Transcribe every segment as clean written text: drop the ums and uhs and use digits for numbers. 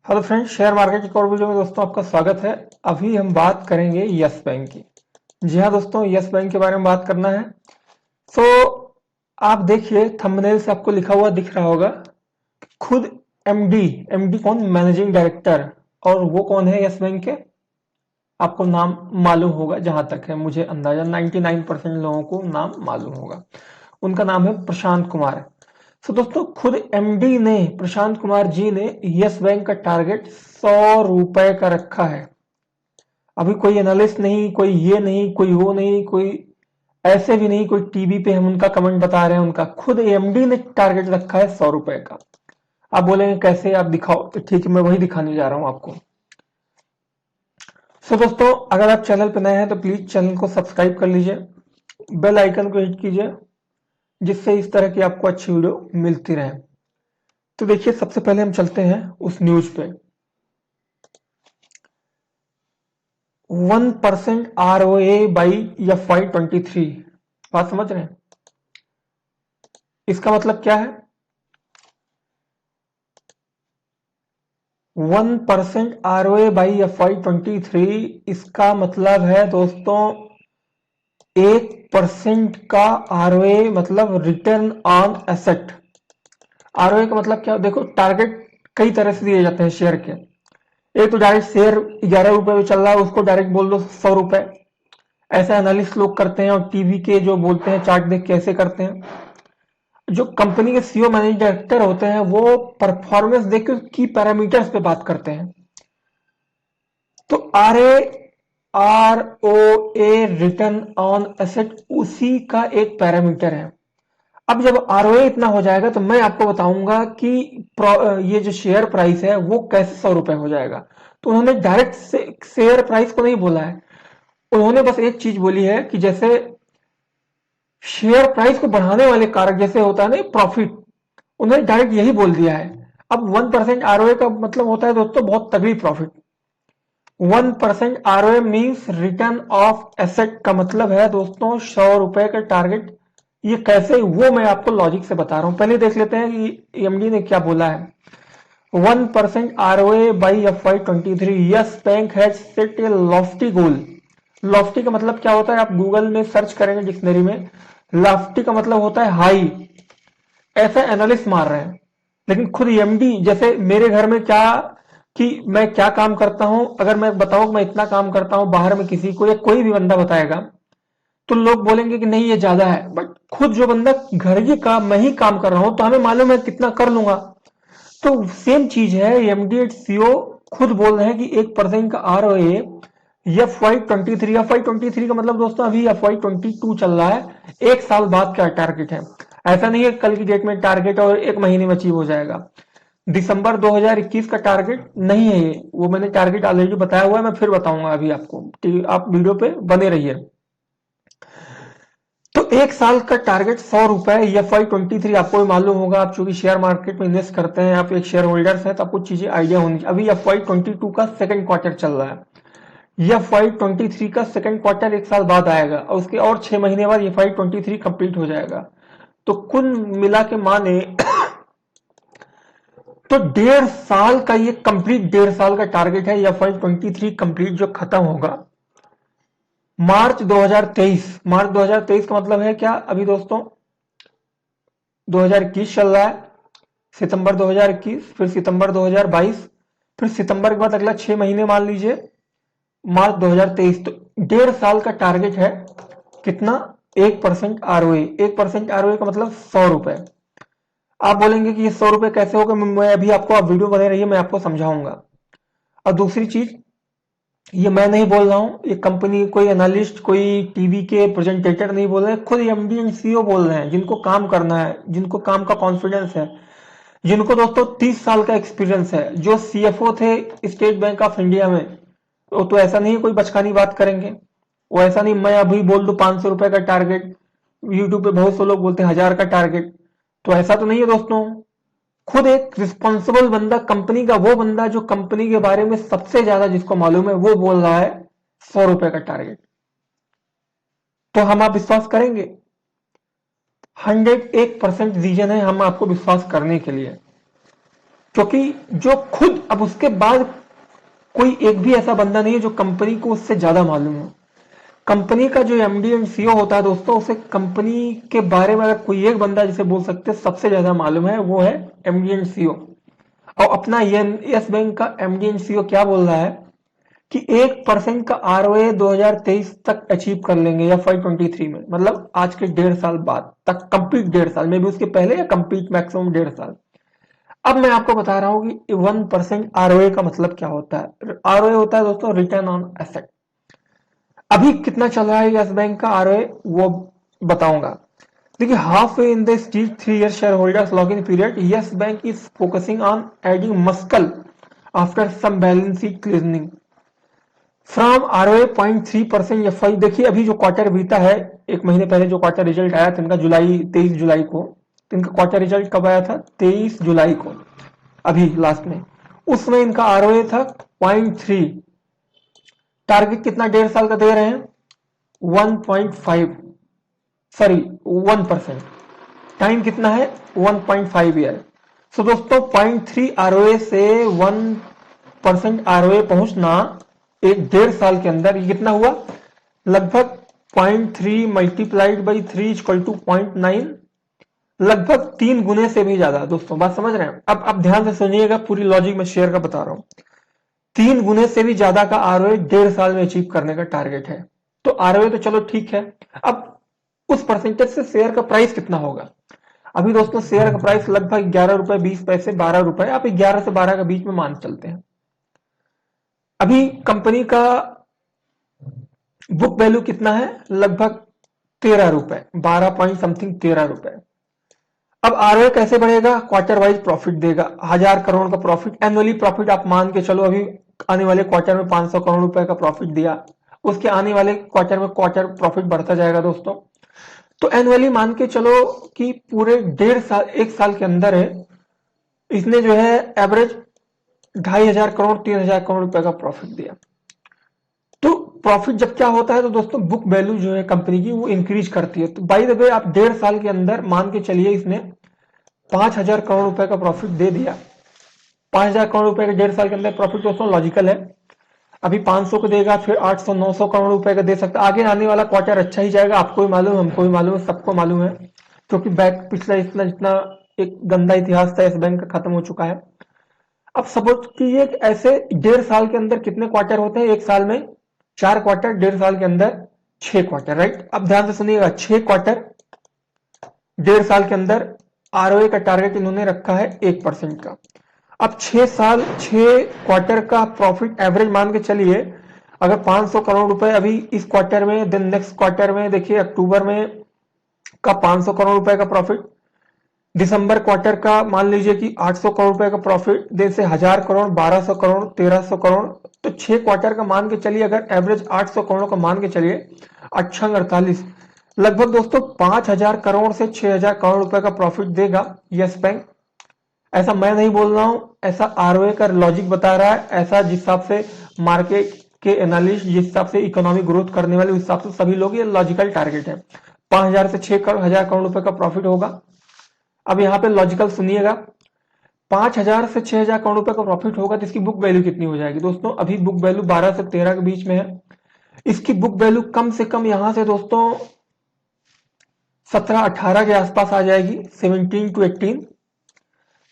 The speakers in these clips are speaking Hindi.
हेलो फ्रेंड्स, शेयर मार्केट की एक और वीडियो में दोस्तों आपका स्वागत है। अभी हम बात करेंगे यस बैंक की। जी हाँ दोस्तों, यस बैंक के बारे में बात करना है। सो आप देखिए, थंबनेल से आपको लिखा हुआ दिख रहा होगा, खुद एमडी। एमडी कौन? Managing director. और वो कौन है यस बैंक के? आपको नाम मालूम होगा, जहां तक है मुझे अंदाजा 99% लोगों को नाम मालूम होगा। उनका नाम है प्रशांत कुमार। तो दोस्तों, खुद एमडी ने, प्रशांत कुमार जी ने, यस बैंक का टारगेट 100 रुपए का रखा है। अभी कोई एनालिस्ट नहीं, कोई ये नहीं, कोई वो नहीं, कोई ऐसे भी नहीं, कोई टीवी पे हम उनका कमेंट बता रहे हैं। उनका खुद एमडी ने टारगेट रखा है 100 रुपए का। आप बोलेंगे कैसे, आप दिखाओ, तो ठीक है, मैं वही दिखाने जा रहा हूं आपको। सो दोस्तों, अगर आप चैनल पर नए हैं तो प्लीज चैनल को सब्सक्राइब कर लीजिए, बेल आइकन को हिट कीजिए, जिससे इस तरह की आपको अच्छी वीडियो मिलती रहे। तो देखिए, सबसे पहले हम चलते हैं उस न्यूज पे। 1% ROA बाई FY23। बात समझ रहे हैं? इसका मतलब क्या है? 1% ROA बाई FY23, इसका मतलब है दोस्तों 1% का ROA, मतलब रिटर्न ऑन एसेट। ROA का मतलब क्या? देखो, टारगेट कई तरह से दिए जाते हैं शेयर के। एक तो डायरेक्ट शेयर 11 रुपए में चल रहा है, उसको डायरेक्ट बोल दो 100 रुपए। ऐसा एनालिस्ट लोग करते हैं, और टीवी के जो बोलते हैं चार्ट देख के ऐसे करते हैं। जो कंपनी के सीईओ मैनेजिंग डायरेक्टर होते हैं, वो परफॉर्मेंस देख के की पैरामीटर्स पे बात करते हैं। तो ROA, रिटर्न ऑन एसेट, उसी का एक पैरामीटर है। अब जब ROA इतना हो जाएगा तो मैं आपको बताऊंगा कि ये जो शेयर प्राइस है वो कैसे 100 रुपए हो जाएगा। तो उन्होंने डायरेक्ट शेयर प्राइस को नहीं बोला है। उन्होंने बस एक चीज बोली है कि जैसे शेयर प्राइस को बढ़ाने वाले कारक जैसे होता है ना, प्रॉफिट, उन्होंने डायरेक्ट यही बोल दिया है। अब 1% ROA का मतलब होता है दोस्तों बहुत तगड़ी profit. 1% ROA means return of asset का मतलब है दोस्तों 100 रुपए का टारगेट। ये कैसे, वो मैं आपको लॉजिक से बता रहा हूं। पहले देख लेते हैं कि एमडी ने क्या बोला है। 1% ROA by FY23, yes bank has set A Lofty goal. Lofty का मतलब क्या होता है? आप गूगल में सर्च करेंगे डिक्शनरी में, लॉफ्टी का मतलब होता है हाई। ऐसा एनालिस्ट मार रहे हैं। लेकिन खुद एमडी, जैसे मेरे घर में क्या, कि मैं क्या काम करता हूं, अगर मैं बताऊं कि मैं इतना काम करता हूं, बाहर में किसी को या कोई भी बंदा बताएगा तो लोग बोलेंगे कि नहीं ये ज्यादा है। बट खुद जो बंदा घर के काम, मैं ही काम कर रहा हूं, तो हमें मालूम है कितना कर लूंगा। तो सेम चीज है, एमडी एंड सीओ खुद बोल रहे हैं कि 1% का ROA FY23। FY23 का मतलब दोस्तों अभी FY22 चल रहा है, एक साल बाद का टारगेट है। ऐसा नहीं है कल की डेट में टारगेट और एक महीने में अचीव हो जाएगा। दिसंबर 2021 का टारगेट नहीं है ये, वो मैंने टारगेट ऑलरेडी बताया हुआ है, मैं फिर बताऊंगा अभी आपको। आप वीडियो पे बने रहिए। तो एक साल का टारगेट 100 रुपए। FY23 आपको भी मालूम होगा, आप चूंकि शेयर मार्केट में इन्वेस्ट करते हैं, आप एक शेयर होल्डर्स हैं, तो आपको चीजें आइडिया होंगी। अभी FY22 का सेकंड क्वार्टर चल रहा है। FY23 का सेकंड क्वार्टर एक साल बाद आएगा, और उसके और 6 महीने बाद FY23 कंप्लीट हो जाएगा। तो कुल मिला के माने तो 1.5 साल का ये कंप्लीट, 1.5 साल का टारगेट है। FY23 कंप्लीट जो खत्म होगा मार्च 2023। मार्च 2023 का मतलब है क्या? अभी दोस्तों 2021 चल रहा है, सितंबर 2021, फिर सितंबर 2022, फिर सितंबर के बाद अगला 6 महीने मान लीजिए मार्च 2023। तो 1.5 साल का टारगेट है। कितना? 1% ROA। 1% ROA का मतलब 100 रुपए। आप बोलेंगे कि ये 100 रुपए कैसे होगा? मैं अभी आपको, आप वीडियो बने रहिए, मैं आपको समझाऊंगा। और दूसरी चीज, ये मैं नहीं बोल रहा हूं, ये कंपनी, कोई एनालिस्ट, कोई टीवी के प्रेजेंटेटर नहीं बोल रहे, खुद एमडी एंड सीईओ बोल रहे हैं, जिनको काम करना है, जिनको काम का कॉन्फिडेंस है, जिनको दोस्तों 30 साल का एक्सपीरियंस है, जो CFO थे स्टेट बैंक ऑफ इंडिया में। तो ऐसा नहीं है कोई बचकानी बात करेंगे। वो ऐसा नहीं मैं अभी बोल दूं 500 रुपए का टारगेट, यूट्यूब पे बहुत से लोग बोलते हैं 1000 का टारगेट। तो ऐसा तो नहीं है दोस्तों। खुद एक रिस्पॉन्सिबल बंदा, कंपनी का वो बंदा जो कंपनी के बारे में सबसे ज्यादा जिसको मालूम है, वो बोल रहा है 100 रुपए का टारगेट। तो हम आप विश्वास करेंगे? 101% रीजन है हम आपको विश्वास करने के लिए। क्योंकि जो खुद, अब उसके बाद कोई एक भी ऐसा बंदा नहीं है जो कंपनी को उससे ज्यादा मालूम हो। कंपनी का जो एमडी एंड सीईओ होता है दोस्तों, उसे कंपनी के बारे में अगर कोई एक बंदा जिसे बोल सकते हैं सबसे ज्यादा मालूम है, वो है एमडी एंड सीईओ। और अपना यस बैंक का एमडी एंड सीईओ क्या बोल रहा है कि 1% का आरओए 2023 तक अचीव कर लेंगे या FY23 में, मतलब आज के 1.5 साल बाद तक, कंप्लीट 1.5 साल में भी, उसके पहले या कंप्लीट मैक्सिमम 1.5 साल। अब मैं आपको बता रहा हूं कि 1% आरओए का मतलब क्या होता है। आरओए होता है दोस्तों रिटर्न ऑन एसेट। अभी कितना चल रहा है यस बैंक का आरओए वो बताऊंगा। देखिए, half way in the street 3 year share holders lock in period, yes bank is focusing on adding muscle after some balance sheet cleansing from ROA 0.3% FI. देखिए, अभी जो क्वार्टर बीता है, एक महीने पहले जो क्वार्टर रिजल्ट आया था इनका, 23 जुलाई को, तो इनका क्वार्टर रिजल्ट कब आया था? 23 जुलाई को, अभी लास्ट में। उसमें इनका आरओए था 0.3। टारगेट कितना 1.5 साल का दे रहे हैं? 1.5, सॉरी 1%। टाइम कितना है? 1.5 ईयर। सो दोस्तों, 0.3 आरओए से 1% आरओए पहुंचना एक 1.5 साल के अंदर, ये कितना हुआ? लगभग 0.3 मल्टीप्लाइड बाई 3 इक्वल टू 0.9, लगभग 3 गुने से भी ज्यादा। दोस्तों बात समझ रहे हैं? अब ध्यान से सुनिएगा, पूरी लॉजिक में शेयर का बता रहा हूं। 3 गुने से भी ज्यादा का आरओए 1.5 साल में अचीव करने का टारगेट है। तो आरओए तो चलो ठीक है, अब उस परसेंटेज से शेयर का प्राइस कितना होगा? अभी दोस्तों शेयर का प्राइस लगभग 11 रुपए 20 पैसे, 12 रुपए, आप 11 से 12 के बीच में मान चलते हैं। अभी कंपनी का बुक वैल्यू कितना है? लगभग 13 रुपए, 12 पॉइंट समथिंग 13 रुपए। अब आरओए कैसे बढ़ेगा? क्वार्टर वाइज प्रॉफिट देगा, 1000 करोड़ का प्रॉफिट, एनुअली प्रॉफिट आप मान के चलो। अभी आने वाले क्वार्टर में 500 करोड़ रुपए का प्रॉफिट दिया, उसके आने वाले क्वार्टर में क्वार्टर प्रॉफिट बढ़ता जाएगा दोस्तों। तो एनुअली मान के चलो कि पूरे 1.5 साल, 1 साल के अंदर है, इसने जो है एवरेज 2500 करोड़ 3000 करोड़ रुपए का प्रॉफिट दिया। तो प्रॉफिट जब क्या होता है तो दोस्तों बुक वैल्यू जो है कंपनी की वो इंक्रीज करती है। तो बाय द वे, आप 1.5 साल के अंदर मान के चलिए इसने 5000 करोड़ रुपए का प्रॉफिट दे दिया। 5000 करोड़ रुपए के 1.5 साल के अंदर प्रॉफिट दोस्तों लॉजिकल है। अभी 500 को देगा, फिर 800 900 करोड़ रुपए का दे सकता है। आगे आने वाला क्वार्टर अच्छा ही जाएगा, आपको भी मालूम है, हमको भी मालूम है, सबको मालूम है, क्योंकि बैक पिछला इतना जितना एक गंदा इतिहास था इस बैंक का खत्म हो चुका है। अब सपोज कीजिए कि ऐसे 1.5 साल के अंदर कितने क्वार्टर होते हैं? 1 साल में 4 क्वार्टर, 1.5 साल के अंदर 6 क्वार्टर, राइट? अब ध्यान से सुनिएगा, 6 क्वार्टर 1.5 साल के अंदर आरओए का टारगेट इन्होंने रखा है 1% का। अब 6 साल 6 क्वार्टर का प्रॉफिट एवरेज मान के चलिए, अगर 500 करोड़ रुपए अभी इस क्वार्टर में, देन नेक्स्ट क्वार्टर में देखिए अक्टूबर में का 500 करोड़ रुपए का प्रॉफिट, दिसंबर क्वार्टर का मान लीजिए कि 800 करोड़ रुपए का प्रॉफिट, देन से 1000 करोड़, 1200 करोड़, 1300 करोड़। तो 6 क्वार्टर का मान के चलिए, अगर एवरेज 800 करोड़ का मान के चलिए, 48, लगभग दोस्तों 5000 करोड़ से 6000 करोड़ रुपए का प्रॉफिट देगा यस बैंक। ऐसा मैं नहीं बोल रहा हूं, ऐसा आरओए का लॉजिक बता रहा है, ऐसा जिस हिसाब से मार्केट के एनालिस्ट, जिस हिसाब से इकोनॉमिक ग्रोथ करने वाले, उस हिसाब से सभी लोग, ये लॉजिकल टारगेट है। 5000 से 6000 करोड़ रुपए का प्रॉफिट होगा। अब यहाँ पे लॉजिकल सुनिएगा, 5000 से 6000 करोड़ रुपए का प्रॉफिट होगा तो इसकी बुक वैल्यू कितनी हो जाएगी दोस्तों? अभी बुक वैल्यू 12 से 13 के बीच में है। इसकी बुक वैल्यू कम से कम यहां से दोस्तों 17-18 के आसपास आ जाएगी, 17 to 18।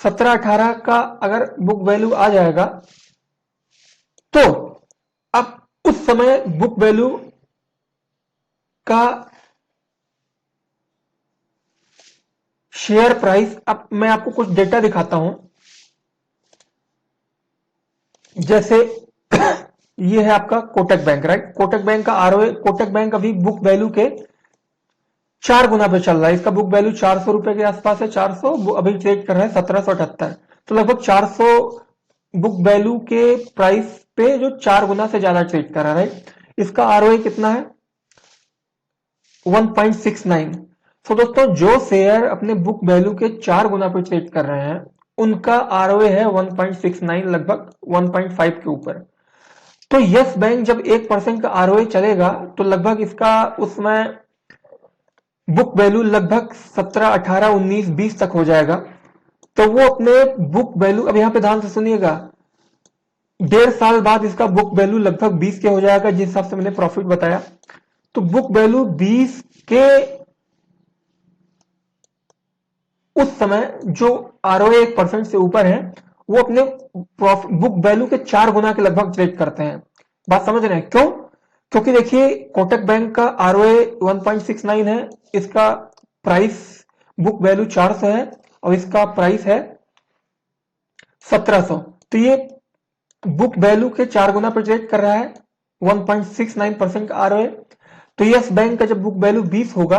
17-18 का अगर बुक वैल्यू आ जाएगा तो अब उस समय बुक वैल्यू का शेयर प्राइस, अब मैं आपको कुछ डेटा दिखाता हूं। जैसे ये है आपका Kotak bank, right? Kotak bank का आरओए, कोटक बैंक अभी बुक वैल्यू के 4 गुना पे चल रहा है। इसका बुक वैल्यू 400 रुपए के आसपास है, 400, अभी ट्रेड कर रहा है 1778। तो लगभग 400 बुक वैल्यू के प्राइस पे जो 4 गुना से ज्यादा ट्रेड कर रहा है, राइट? इसका आरओए कितना है? 1.69। तो दोस्तों जो शेयर अपने बुक वैल्यू के 4 गुना पे ट्रेड कर रहे हैं, उनका आरओए है 1.69, लगभग 1.5 के ऊपर। तो यस बैंक जब 1% का आरओए चलेगा तो लगभग इसका उसमें बुक वैल्यू लगभग 17, 18, 19, 20 तक हो जाएगा। तो वो अपने बुक वैल्यू, अब यहां पे ध्यान से सुनिएगा, 1.5 साल बाद इसका बुक वैल्यू लगभग 20 के हो जाएगा जिस हिसाब से मैंने प्रॉफिट बताया। तो बुक वैल्यू 20 के उस समय जो आरओए 1% से ऊपर है वो अपने बुक वैल्यू के 4 गुना के लगभग ट्रेड करते हैं। बात समझ रहे हैं क्यों? क्योंकि देखिए कोटक बैंक का आरओए 1.69 है, इसका प्राइस बुक वैल्यू 400 है और इसका प्राइस है 1700। तो ये बुक वैल्यू के 4 गुना पर ट्रेड कर रहा है, 1.69% का आरओए। तो यस बैंक का जब बुक वैल्यू 20 होगा,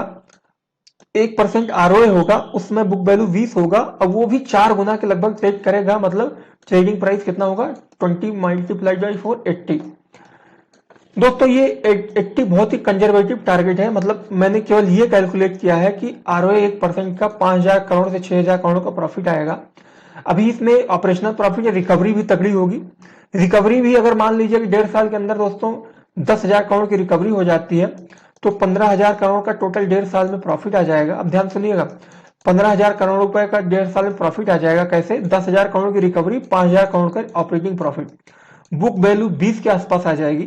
1% आरओए होगा, उसमें बुक वैल्यू 20 होगा और वो भी 4 गुना के लगभग ट्रेड करेगा। मतलब ट्रेडिंग प्राइस कितना होगा? 20 मल्टीप्लाइड बाई 4, 80। दोस्तों ये 80 बहुत ही कंजर्वेटिव टारगेट है। मतलब मैंने केवल ये कैलकुलेट किया है कि आरओए 1% का 5000 करोड़ से 6000 करोड़ का प्रॉफिट आएगा। अभी इसमें ऑपरेशनल प्रॉफिट या रिकवरी भी तगड़ी होगी। रिकवरी भी अगर मान लीजिए कि 1.5 साल के अंदर दोस्तों 10,000 करोड़ की रिकवरी हो जाती है तो 15,000 करोड़ का टोटल 1.5 साल में प्रॉफिट आ जाएगा। अब ध्यान सुनिएगा, 15,000 करोड़ रुपए का 1.5 साल में प्रॉफिट आ जाएगा। कैसे? 10,000 करोड़ की रिकवरी, 5,000 करोड़ का ऑपरेटिंग प्रॉफिट, बुक वैल्यू 20 के आसपास आ जाएगी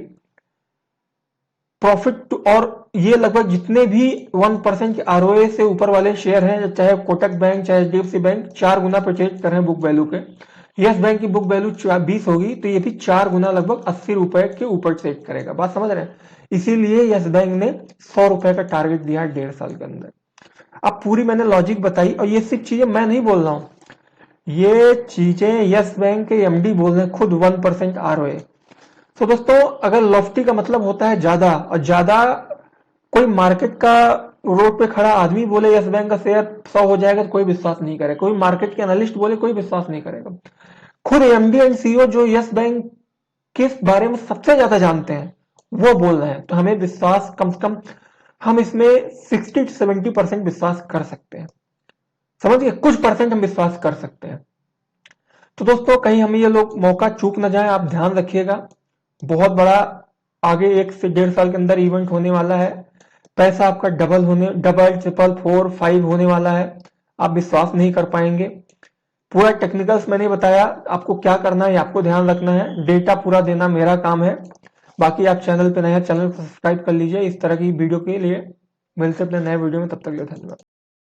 प्रॉफिट। और ये लगभग जितने भी 1% के आरओए से ऊपर वाले शेयर हैं, चाहे कोटक बैंक चाहे एचडीएफसी बैंक, 4 गुना परचेज कर रहे हैं बुक वैल्यू के। यस बैंक की बुक वैल्यू 20 होगी तो ये भी 4 गुना लगभग 80 रुपए के ऊपर ट्रेड करेगा। बात समझ रहे हैं? इसीलिए यस बैंक ने 100 रुपए का टारगेट दिया 1.5 साल के अंदर। अब पूरी मैंने लॉजिक बताई और ये सिर्फ चीजें मैं नहीं बोल रहा हूं, ये चीजें यस बैंक के एमडी बोल रहे हैं खुद, 1% आरओए। तो दोस्तों अगर लॉफ्टी का मतलब होता है ज्यादा, और ज्यादा कोई मार्केट का रोड पे खड़ा आदमी बोले यस बैंक का शेयर 100 हो जाएगा तो कोई विश्वास नहीं करेगा। कोई मार्केट के एनालिस्ट बोले कोई विश्वास नहीं करेगा। खुद एमडी एंड सीईओ जो यस बैंक के बारे में सबसे ज्यादा जानते हैं वो बोल रहे हैं, तो हमें विश्वास कम से कम हम इसमें 60 से 70% विश्वास कर सकते हैं। समझिए, कुछ परसेंट हम विश्वास कर सकते हैं। तो दोस्तों कहीं हम ये लोग मौका चूक ना जाए, आप ध्यान रखिएगा। बहुत बड़ा आगे 1 से 1.5 साल के अंदर इवेंट होने वाला है। पैसा आपका डबल ट्रिपल 4 5 होने वाला है। आप विश्वास नहीं कर पाएंगे। पूरा टेक्निकल्स मैंने बताया, आपको क्या करना है आपको ध्यान रखना है। डेटा पूरा देना मेरा काम है। बाकी आप चैनल पे नए हैं, चैनल को सब्सक्राइब कर लीजिए इस तरह की वीडियो के लिए। मिलते अपने नए वीडियो में, तब तक के लिए धन्यवाद।